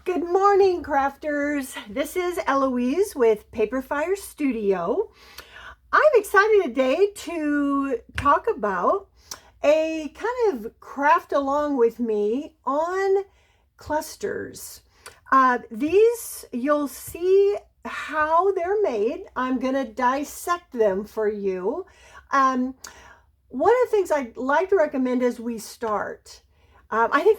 Good morning, crafters. This is Eloise with Paper Fire Studio. I'm excited today to talk about a kind of craft along with me on clusters. These, you'll see how they're made. I'm going to dissect them for you. One of the things I'd like to recommend as we start, I think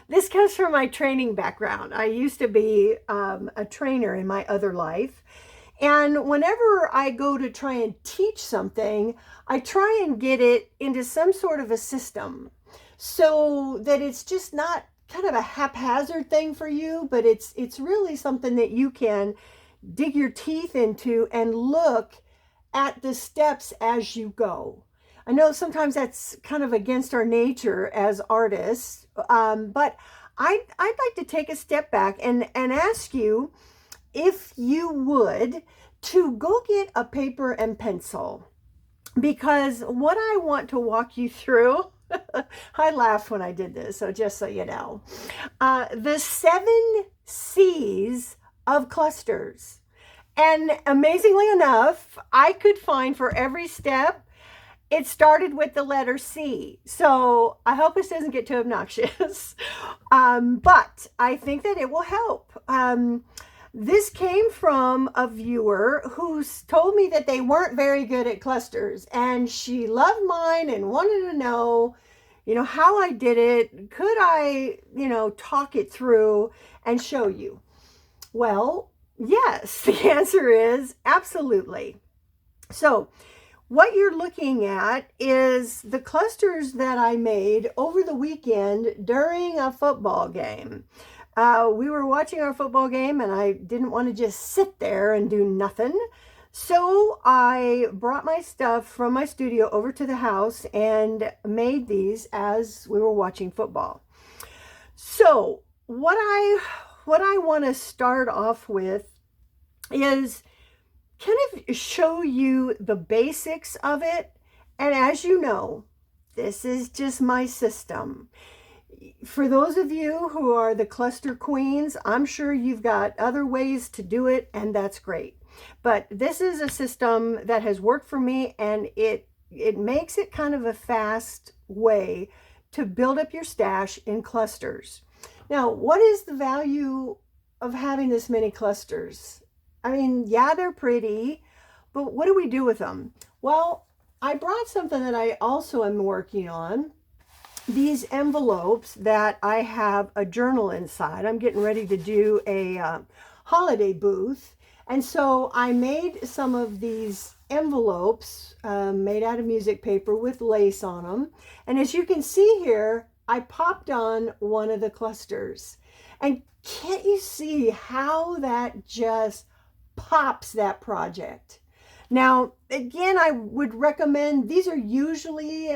this comes from my training background. I used to be a trainer in my other life. And whenever I go to try and teach something, I try and get it into some sort of a system so that it's just not kind of a haphazard thing for you, but it's really something that you can dig your teeth into and look at the steps as you go. I know sometimes that's kind of against our nature as artists, but I'd like to take a step back and ask you, if you would, to go get a paper and pencil, because what I want to walk you through, I laughed when I did this, so just so you know, the 7 C's of clusters. And amazingly enough, I could find for every step, it started with the letter C. So I hope this doesn't get too obnoxious, but I think that it will help. This came from a viewer who told me that they weren't very good at clusters, and she loved mine and wanted to know, how I did it. Could I, talk it through and show you? Well, yes, the answer is absolutely. So what you're looking at is the clusters that I made over the weekend during a football game. We were watching our football game and I didn't want to just sit there and do nothing. So I brought my stuff from my studio over to the house and made these as we were watching football. So what I want to start off with is kind of show you the basics of it. And as you know, this is just my system. For those of you who are the cluster queens, I'm sure you've got other ways to do it, and that's great. But this is a system that has worked for me, and it makes it kind of a fast way to build up your stash in clusters. Now, what is the value of having this many clusters? I mean, yeah, they're pretty, but what do we do with them? Well, I brought something that I also am working on. These envelopes that I have a journal inside. I'm getting ready to do a holiday booth. And so I made some of these envelopes made out of music paper with lace on them. And as you can see here, I popped on one of the clusters. And can't you see how that just pops that project? Now, again, I would recommend, these are usually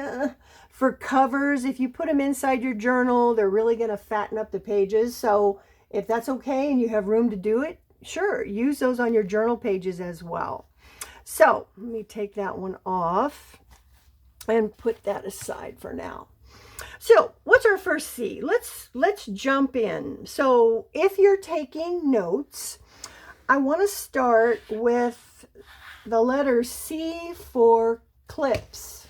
for covers. If you put them inside your journal, they're really going to fatten up the pages. So if that's okay and you have room to do it, sure, use those on your journal pages as well. So let me take that one off and put that aside for now. So what's our first C? Let's jump in. So if you're taking notes, I want to start with the letter C for clips.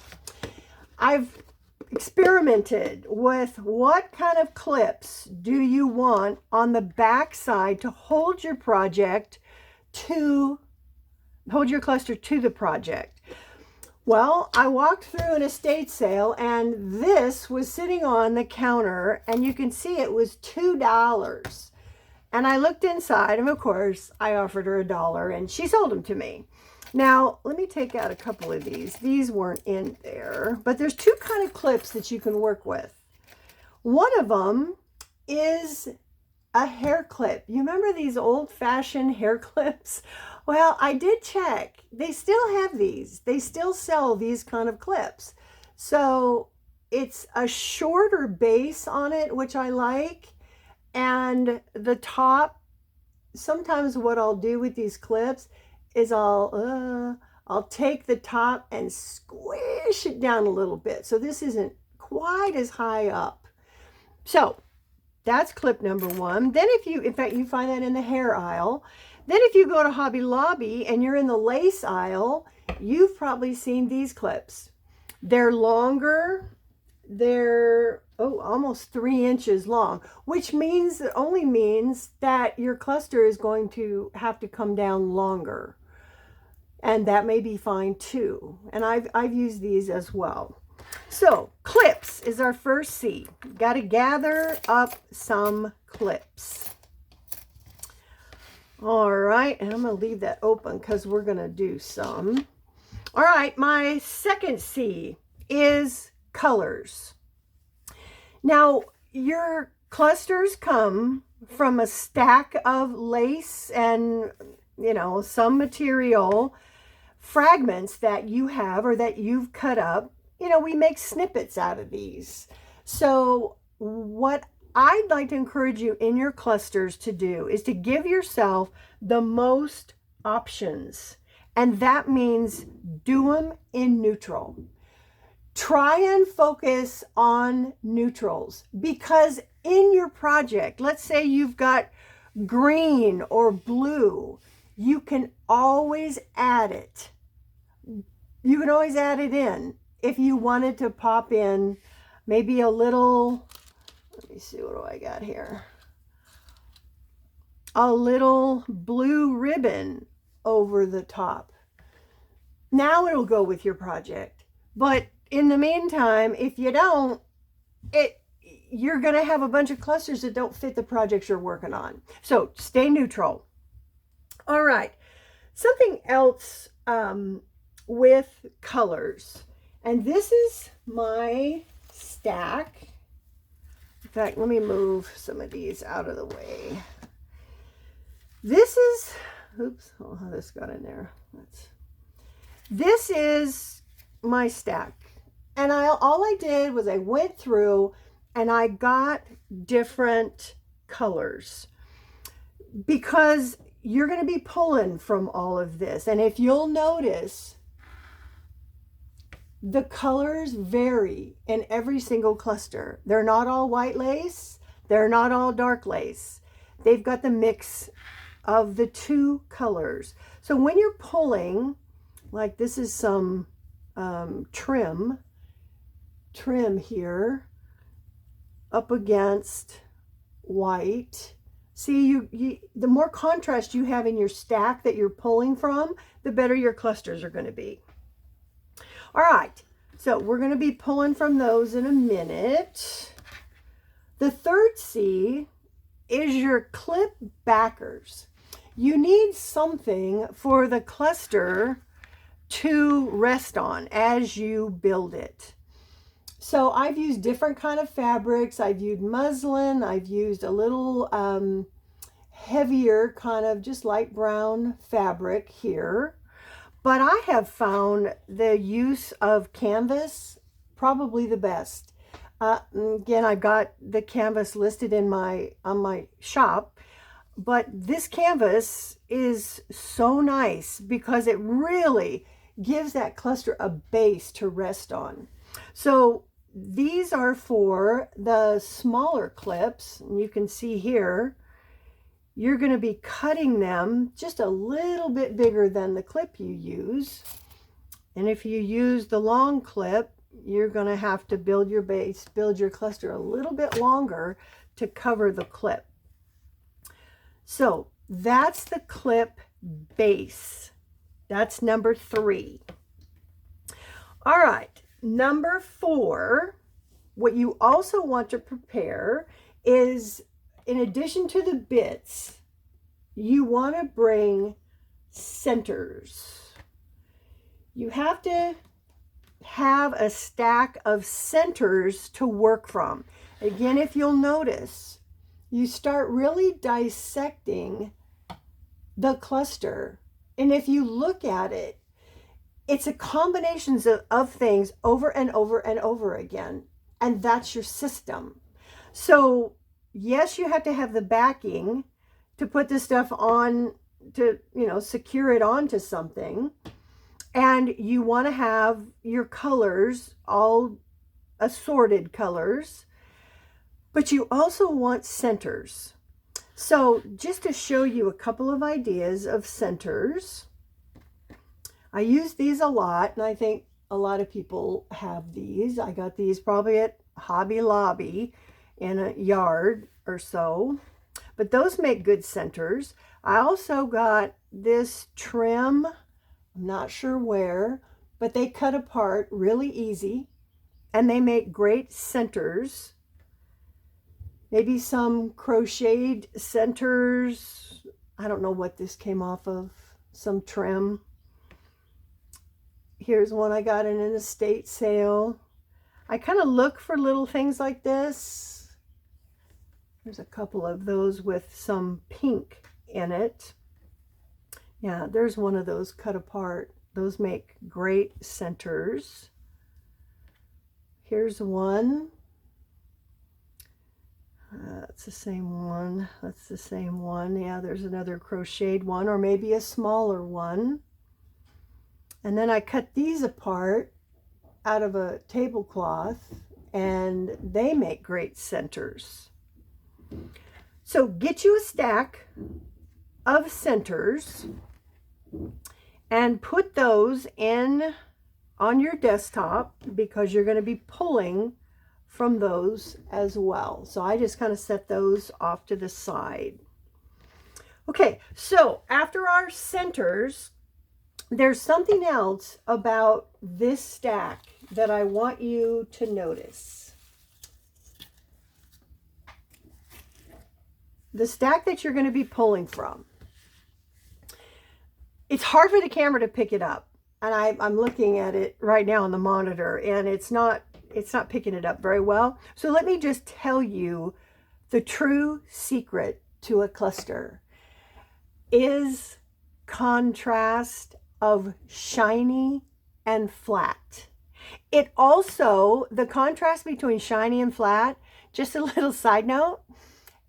I've experimented with what kind of clips do you want on the back side to hold your project to, hold your cluster to the project. Well, I walked through an estate sale and this was sitting on the counter, and you can see it was $2. And I looked inside, and of course, I offered her $1, and she sold them to me. Now, let me take out a couple of these. These weren't in there, but there's 2 kind of clips that you can work with. One of them is a hair clip. You remember these old-fashioned hair clips? Well, I did check. They still have these. They still sell these kind of clips. So it's a shorter base on it, which I like. And the top, sometimes what I'll do with these clips is I'll take the top and squish it down a little bit. So this isn't quite as high up. So That's clip number one. Then if you, in fact, you find that in the hair aisle. Then if you go to Hobby Lobby and you're in the lace aisle, you've probably seen these clips. They're longer. They're almost 3 inches long, which means that only means that your cluster is going to have to come down longer. And that may be fine too. And I've used these as well. So clips is our first C. Got to gather up some clips. All right, and I'm going to leave that open because we're going to do some. All right, my second C is colors. Now, your clusters come from a stack of lace and, some material fragments that you have or that you've cut up. We make snippets out of these. So what I'd like to encourage you in your clusters to do is to give yourself the most options. And that means do them in neutral. Try and focus on neutrals, because in your project, let's say you've got green or blue, you can always add it. You can always add it in if you wanted to pop in maybe a little, let me see, what do I got here? A little blue ribbon over the top. Now it'll go with your project. But in the meantime, if you don't, you're going to have a bunch of clusters that don't fit the projects you're working on. So stay neutral. All right. Something else with colors. And this is my stack. In fact, let me move some of these out of the way. This is, oops, how this got in there. This is my stack. And all I did was I went through and I got different colors, because you're going to be pulling from all of this. And if you'll notice, the colors vary in every single cluster. They're not all white lace. They're not all dark lace. They've got the mix of the two colors. So when you're pulling, like this is some trim here up against white. See, the more contrast you have in your stack that you're pulling from, the better your clusters are going to be. All right, so we're going to be pulling from those in a minute. The third C is your clip backers. You need something for the cluster to rest on as you build it. So I've used different kind of fabrics. I've used muslin. I've used a little heavier kind of just light brown fabric here. But I have found the use of canvas probably the best. Again, I've got the canvas listed on my shop. But this canvas is so nice because it really gives that cluster a base to rest on. So these are for the smaller clips. And you can see here, you're going to be cutting them just a little bit bigger than the clip you use. And if you use the long clip, you're going to have to build your base, build your cluster a little bit longer to cover the clip. So that's the clip base. That's number 3. All right, number 4, what you also want to prepare is, in addition to the bits, you want to bring centers. You have to have a stack of centers to work from. Again, if you'll notice, you start really dissecting the cluster. And if you look at it, it's a combination of things over and over and over again. And that's your system. So yes, you have to have the backing to put this stuff on, to, secure it onto something. And you want to have your colors, all assorted colors. But you also want centers. So just to show you a couple of ideas of centers, I use these a lot, and I think a lot of people have these. I got these probably at Hobby Lobby in a yard or so, but those make good centers. I also got this trim, I'm not sure where, but they cut apart really easy, and they make great centers. Maybe some crocheted centers. I don't know what this came off of, some trim. Here's one I got in an estate sale. I kind of look for little things like this. There's a couple of those with some pink in it. Yeah, there's one of those cut apart. Those make great centers. Here's one. That's the same one. That's the same one. Yeah, there's another crocheted one, or maybe a smaller one. And then I cut these apart out of a tablecloth, and they make great centers. So get you a stack of centers and put those in on your desktop, because you're going to be pulling from those as well. So I just kind of set those off to the side. Okay, so after our centers, there's something else about this stack that I want you to notice. The stack that you're going to be pulling from. It's hard for the camera to pick it up. And I'm looking at it right now on the monitor, and it's not picking it up very well. So let me just tell you the true secret to a cluster is contrast of shiny and flat. It also, the contrast between shiny and flat, just a little side note,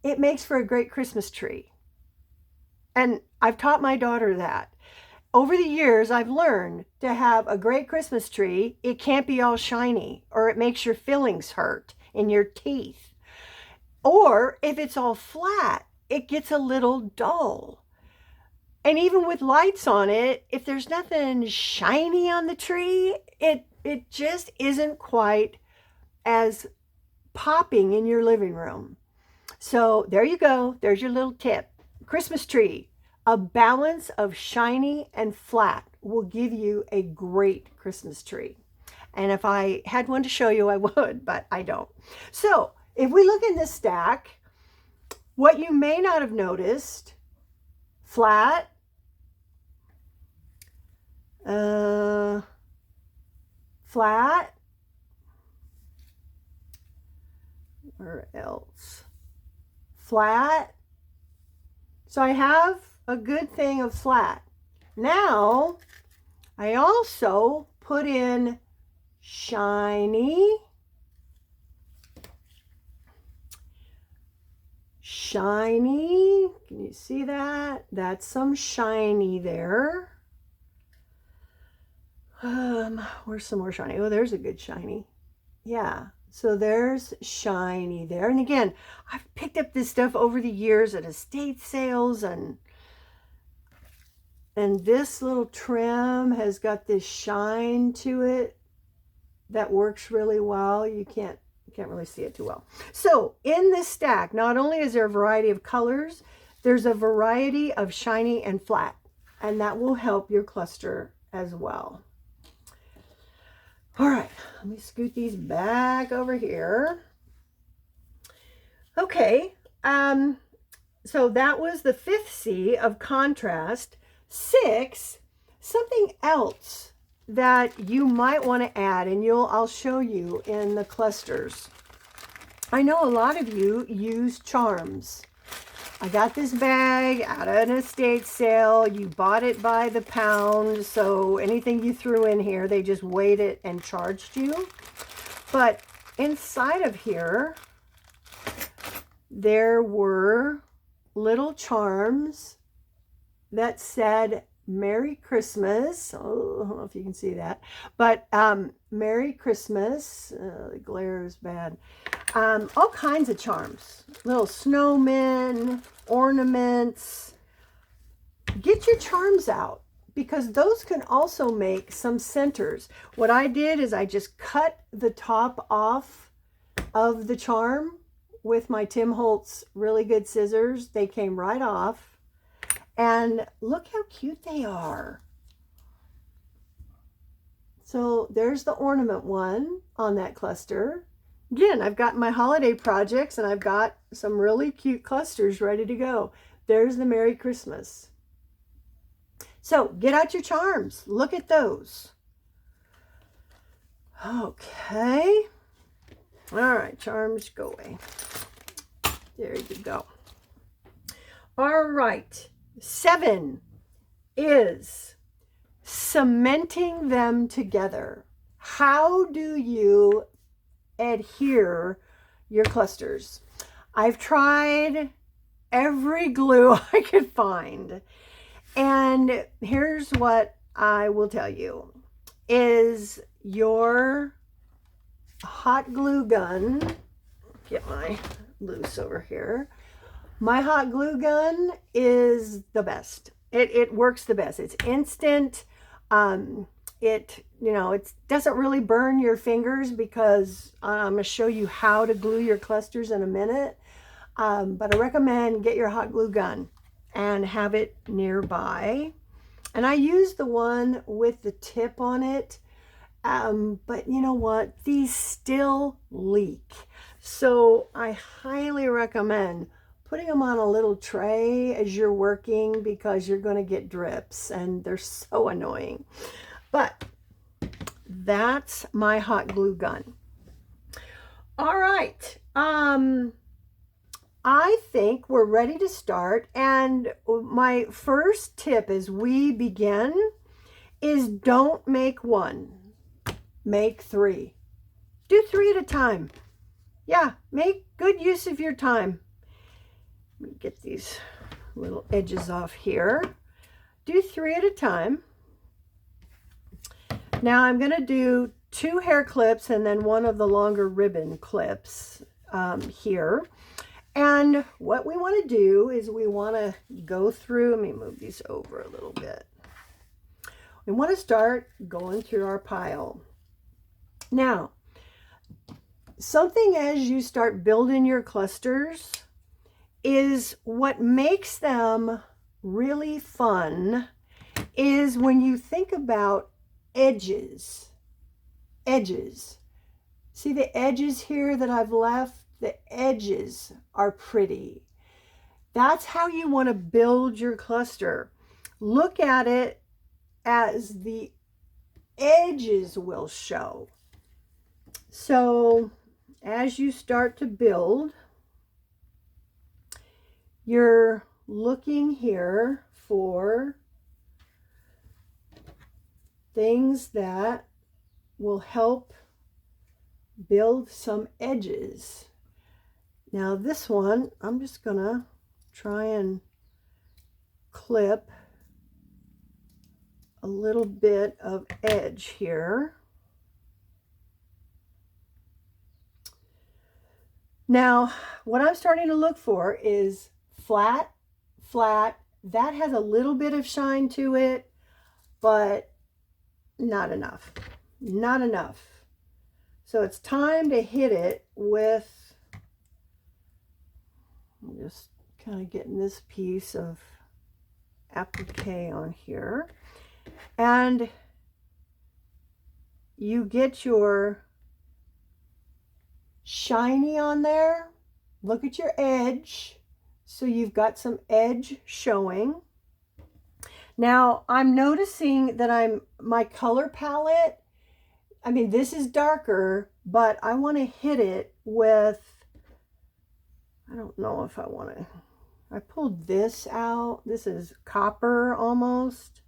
it makes for a great Christmas tree. And I've taught my daughter that. Over the years, I've learned to have a great Christmas tree. It can't be all shiny, or it makes your fillings hurt in your teeth. Or if it's all flat, it gets a little dull. And even with lights on it, if there's nothing shiny on the tree, it just isn't quite as popping in your living room. So there you go. There's your little tip. Christmas tree. A balance of shiny and flat will give you a great Christmas tree. And if I had one to show you, I would, but I don't. So if we look in this stack, what you may not have noticed, flat, flat, where else? Flat. So I have a good thing of flat. Now, I also put in shiny, shiny. Can you see that? That's some shiny there. Where's some more shiny? Oh, there's a good shiny. Yeah. So there's shiny there. And again, I've picked up this stuff over the years at estate sales, and this little trim has got this shine to it that works really well. You can't really see it too well. So in this stack, not only is there a variety of colors, there's a variety of shiny and flat, and that will help your cluster as well. All right, let me scoot these back over here. Okay, so that was the 5th C of contrast. 6, something else that you might want to add, and I'll show you in the clusters. I know a lot of you use charms. I got this bag out of an estate sale. You bought it by the pound, so anything you threw in here, they just weighed it and charged you. But inside of here, there were little charms that said Merry Christmas. Oh, I don't know if you can see that, but Merry Christmas. The glare is bad. all kinds of charms, little snowmen, ornaments. Get your charms out, because those can also make some centers. What I did is I just cut the top off of the charm with my Tim Holtz really good scissors. They came right off, and look how cute they are. So there's the ornament one on that cluster. Again, I've got my holiday projects, and I've got some really cute clusters ready to go. There's the Merry Christmas. So get out your charms. Look at those. Okay. All right, charms, go away. There you go. All right. 7 is cementing them together. How do you adhere your clusters? I've tried every glue I could find, and here's what I will tell you is your hot glue gun. Get my loose over here. My hot glue gun is the best. It works the best. It's instant. It doesn't really burn your fingers, because I'm going to show you how to glue your clusters in a minute. But I recommend get your hot glue gun and have it nearby. And I use the one with the tip on it. But you know what? These still leak. So I highly recommend putting them on a little tray as you're working, because you're going to get drips and they're so annoying. But that's my hot glue gun. All right. I think we're ready to start. And my first tip as we begin is don't make 1, make 3. Do 3 at a time. Yeah, make good use of your time. Let me get these little edges off here. Do 3 at a time. Now I'm going to do 2 hair clips and then one of the longer ribbon clips here. And what we want to do is we want to go through, let me move these over a little bit. We want to start going through our pile. Now, something as you start building your clusters is what makes them really fun is when you think about edges. Edges. See the edges here that I've left? The edges are pretty. That's how you want to build your cluster. Look at it as the edges will show. So as you start to build, you're looking here for things that will help build some edges. Now this one, I'm just gonna try and clip a little bit of edge here. Now, what I'm starting to look for is flat, flat. That has a little bit of shine to it, but not enough. Not enough. So it's time to hit it with, I'm just kind of getting this piece of applique on here. And you get your shiny on there. Look at your edge. So you've got some edge showing. Now I'm noticing that my color palette, I mean, this is darker, but I want to hit it with, I don't know if I want to, I pulled this out. This is copper almost.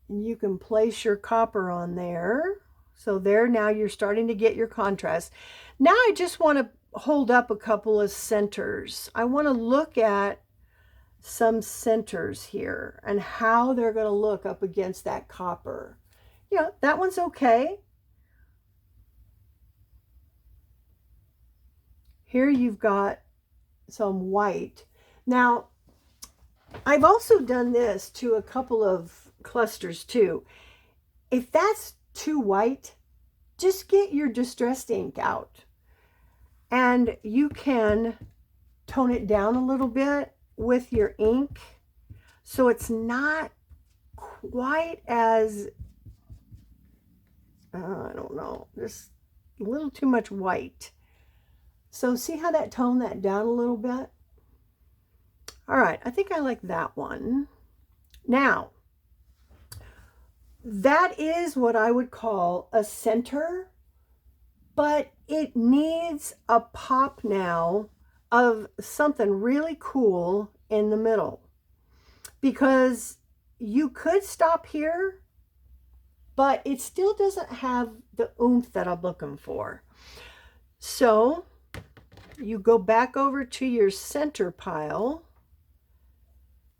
And you can place your copper on there. So there, now you're starting to get your contrast. Now I just want to hold up a couple of centers. I want to look at some centers here and how they're going to look up against that copper. Yeah, that one's okay. here you've got some white. Now, I've also done this to a couple of clusters too. If that's too white, just get your distressed ink out and you can tone it down a little bit with your ink so it's not quite as, I don't know, just a little too much white. So see how that toned that down a little bit? All right, I think I like that one. Now, that is what I would call a center, but it needs a pop now of something really cool in the middle, because you could stop here, but it still doesn't have the oomph that I'm looking for. So you go back over to your center pile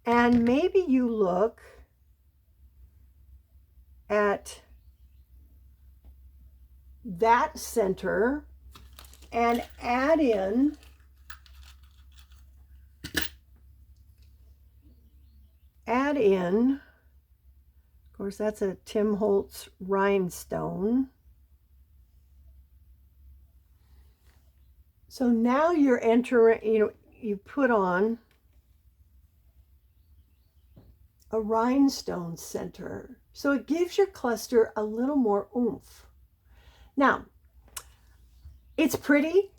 and maybe you look at that center and add in of course that's a Tim Holtz rhinestone. So now you're entering, you put on a rhinestone center. So it gives your cluster a little more oomph. Now, it's pretty,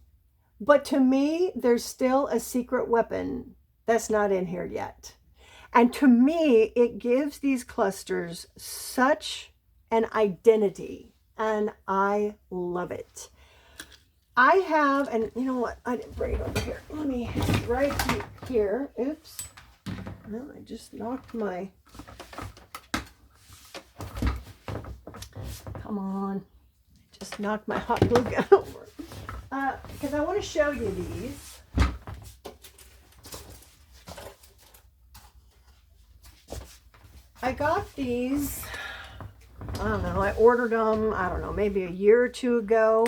but to me, there's still a secret weapon that's not in here yet. And to me, it gives these clusters such an identity, and I love it. I have, and you know what? I didn't bring it over here. Let me, right here. Oops. Well, I just knocked my, come on. Just knocked my hot glue gun over. Because I want to show you these. I got these, I don't know, I ordered them, I don't know, maybe a year or two ago.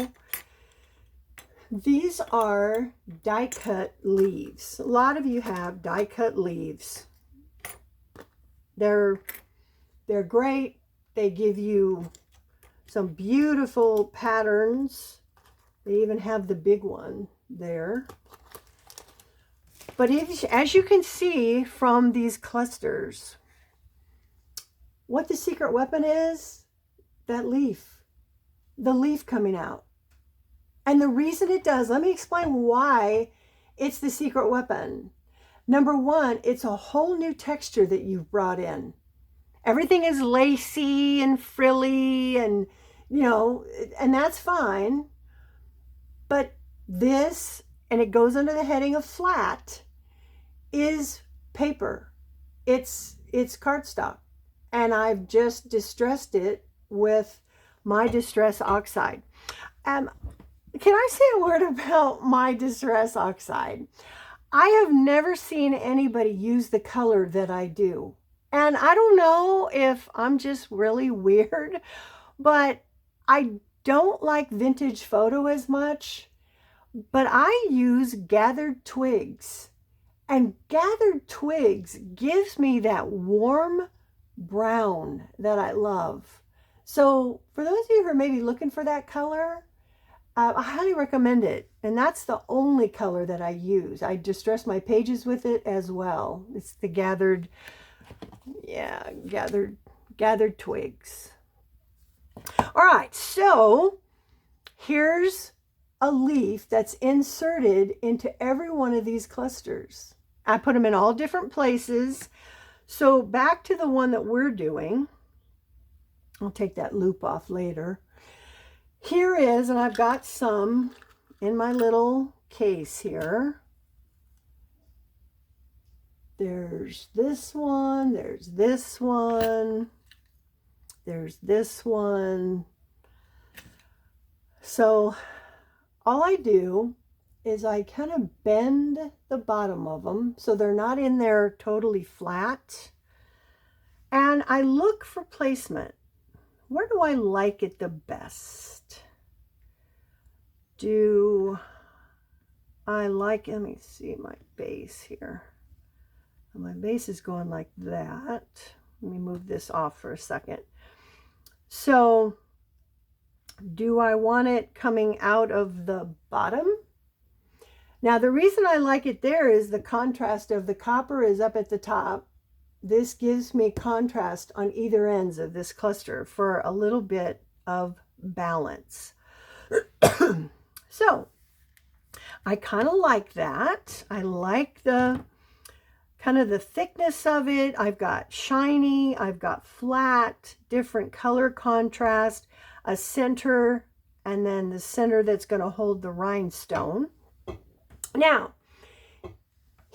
These are die cut leaves. A lot of you have die cut leaves. They're great. They give you some beautiful patterns. They even have the big one there. But as you can see from these clusters, what the secret weapon is, that leaf, the leaf coming out. And the reason it does, let me explain why it's the secret weapon. Number one, it's a whole new texture that you've brought in. Everything is lacy and frilly and, and that's fine. But this, and it goes under the heading of flat, is paper. It's cardstock. And I've just distressed it with my Distress Oxide. Can I say a word about my Distress Oxide? I have never seen anybody use the color that I do. And I don't know if I'm just really weird, but I don't like vintage photo as much. But I use gathered twigs. And gathered twigs gives me that warm brown that I love. So for those of you who are maybe looking for that color, I highly recommend it. And that's the only color that I use. I distress my pages with it as well. It's the gathered twigs. All right, so here's a leaf that's inserted into every one of these clusters. I put them in all different places. So back to the one that we're doing. I'll take that loop off later. Here is, and I've got some in my little case here. There's this one, there's this one, there's this one. So all I do is I kind of bend the bottom of them so they're not in there totally flat. And I look for placement. Where do I like it the best? I like, let me see my base here. My base is going like that. Let me move this off for a second. So do I want it coming out of the bottom? Now the reason I like it there is the contrast of the copper is up at the top. This gives me contrast on either ends of this cluster for a little bit of balance. So I kind of like that. I like the kind of the thickness of it. I've got shiny, I've got flat, different color contrast, a center, and then the center that's going to hold the rhinestone. Now,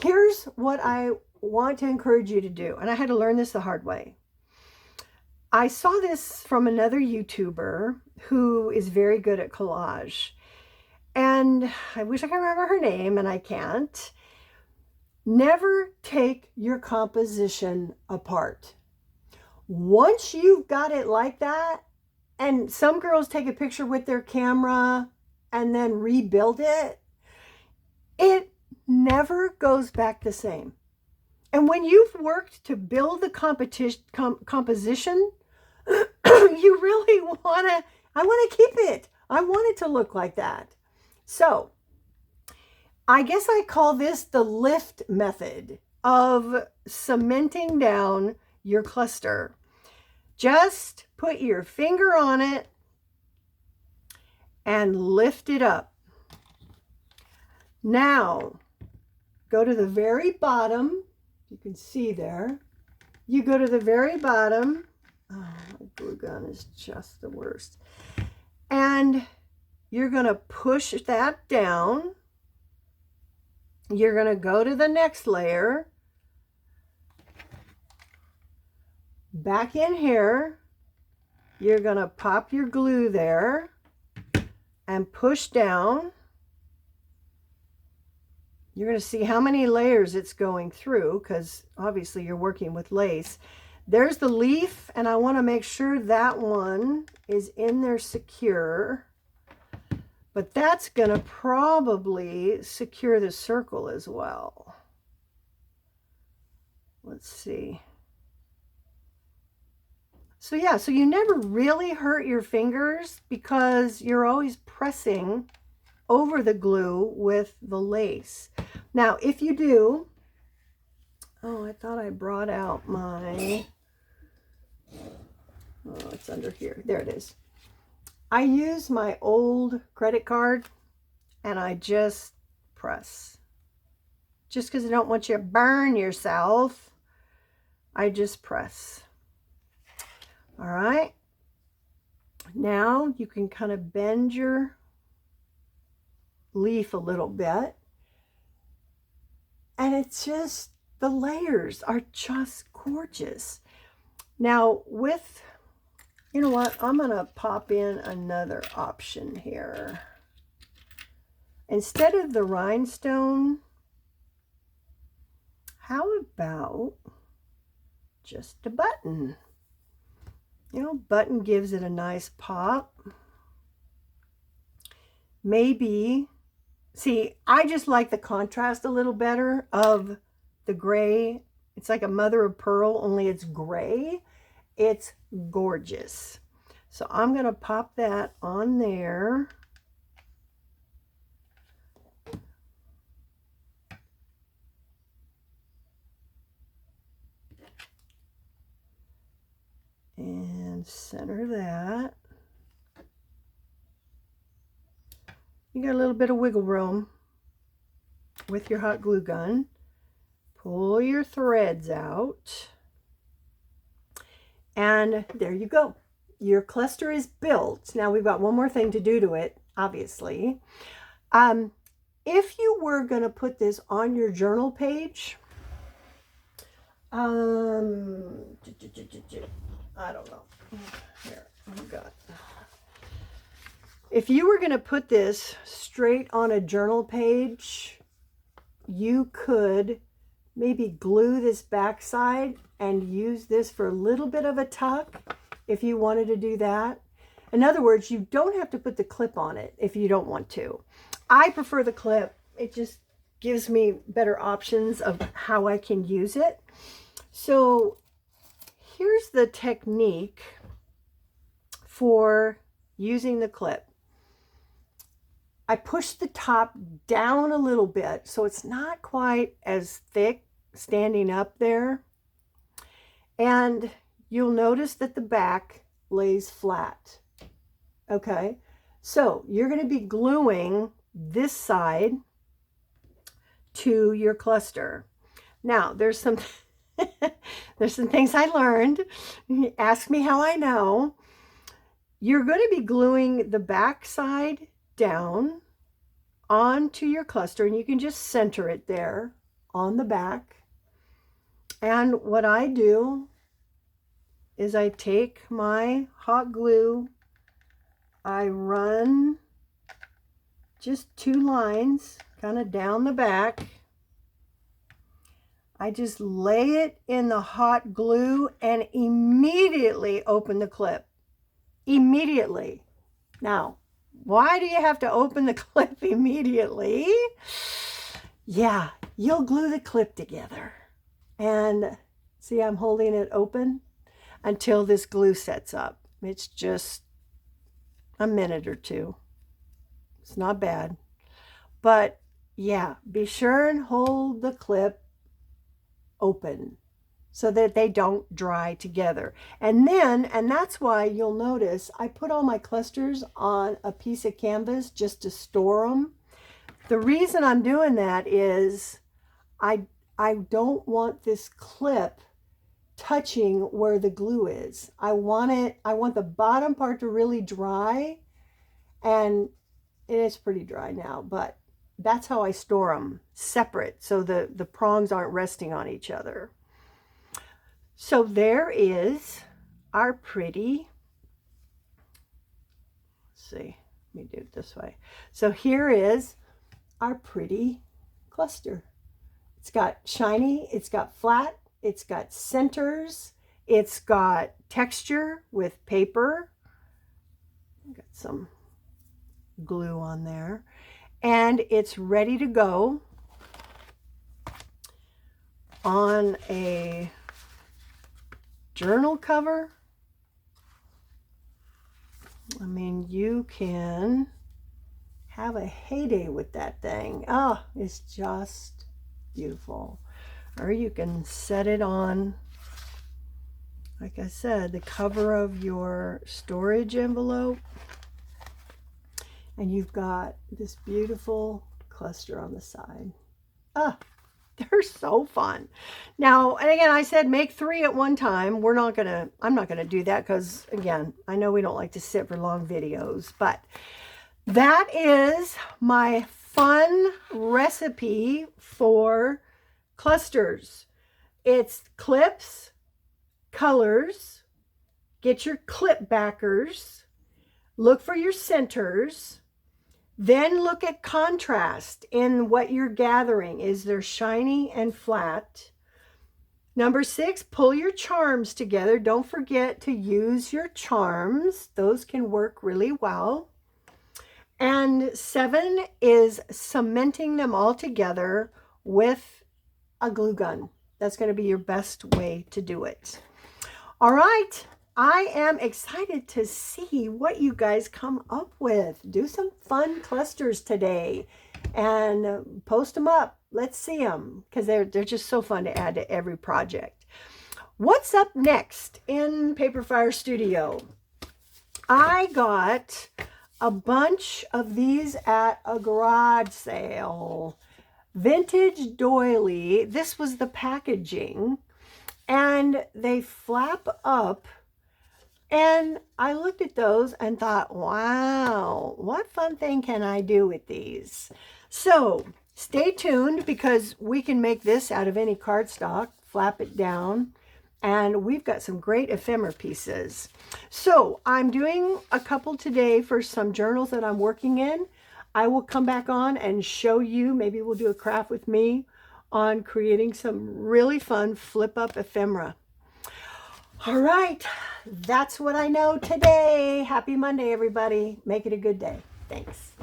here's what I want to encourage you to do, and I had to learn this the hard way. I saw this from another YouTuber who is very good at collage, and I wish I could remember her name, and I can't. Never take your composition apart. Once you've got it like that, and some girls take a picture with their camera and then rebuild it, it never goes back the same. And when you've worked to build the composition, you really I want to keep it. I want it to look like that. So I guess I call this the lift method of cementing down your cluster. Just put your finger on it and lift it up. Now, go to the very bottom. You can see there. You go to the very bottom. Oh, my glue gun is just the worst. And you're going to push that down. You're going to go to the next layer. Back in here. You're going to pop your glue there and push down. You're going to see how many layers it's going through, because obviously you're working with lace. There's the leaf, and I want to make sure that one is in there secure. But that's going to probably secure the circle as well. Let's see. So yeah, so you never really hurt your fingers because you're always pressing over the glue with the lace. Now, if you do, oh, I thought I brought out my, oh, it's under here. There it is. I use my old credit card and I just press. Just because I don't want you to burn yourself, I just press. All right. Now you can kind of bend your leaf a little bit. And it's just, the layers are just gorgeous. Now with, you know what, I'm going to pop in another option here. Instead of the rhinestone, how about just a button? You know, button gives it a nice pop. Maybe, see, I just like the contrast a little better of the gray. It's like a mother of pearl, only it's gray. It's gorgeous. So I'm going to pop that on there. And center that. You got a little bit of wiggle room with your hot glue gun. Pull your threads out. And there you go. Your cluster is built. Now we've got one more thing to do to it, obviously. If you were going to put this on your journal page, I don't know. Here, I've got. If you were going to put this straight on a journal page, you could maybe glue this backside and use this for a little bit of a tuck if you wanted to do that. In other words, you don't have to put the clip on it if you don't want to. I prefer the clip it just gives me better options of how I can use it. So here's the technique for using the clip. I push the top down a little bit so it's not quite as thick standing up there. And you'll notice that the back lays flat. Okay, so you're going to be gluing this side to your cluster. Now, there's some things I learned. Ask me how I know. You're going to be gluing the back side down onto your cluster, and you can just center it there on the back. And what I do is I take my hot glue, I run just 2 lines kind of down the back. I just lay it in the hot glue and immediately open the clip. Immediately. Now, why do you have to open the clip immediately? Yeah, you'll glue the clip together. And see, I'm holding it open until this glue sets up. It's just a minute or 2. It's not bad. But yeah, be sure and hold the clip open so that they don't dry together. And that's why you'll notice I put all my clusters on a piece of canvas just to store them. The reason I'm doing that is I don't want this clip touching where the glue is. I want the bottom part to really dry, and it's pretty dry now, but that's how I store them separate so the prongs aren't resting on each other. So there is our pretty, let's see, let me do it this way. So here is our pretty cluster. It's got shiny, it's got flat, it's got centers, it's got texture with paper. Got some glue on there, and it's ready to go on a journal cover. I mean, you can have a heyday with that thing. Oh, it's just beautiful. Or you can set it on, like I said, the cover of your storage envelope, and you've got this beautiful cluster on the side. Ah, they're so fun. Now, and again, I said make 3 at one time. I'm not gonna do that because, again, I know we don't like to sit for long videos, but that is my fun recipe for clusters. It's clips, colors, get your clip backers, look for your centers, then look at contrast in what you're gathering. Is there shiny and flat? Number 6, pull your charms together. Don't forget to use your charms. Those can work really well. And 7 is cementing them all together with a glue gun. That's going to be your best way to do it. All right. I am excited to see what you guys come up with. Do some fun clusters today and post them up. Let's see them because they're just so fun to add to every project. What's up next in Paperfire Studio? I got a bunch of these at a garage sale. Vintage doily. This was the packaging, and they flap up. And I looked at those and thought, wow, what fun thing can I do with these? So stay tuned because we can make this out of any cardstock, flap it down, and we've got some great ephemera pieces. So I'm doing a couple today for some journals that I'm working in. I will come back on and show you, maybe we'll do a craft with me on creating some really fun flip up ephemera. All right, that's what I know today. Happy Monday, everybody. Make it a good day. Thanks.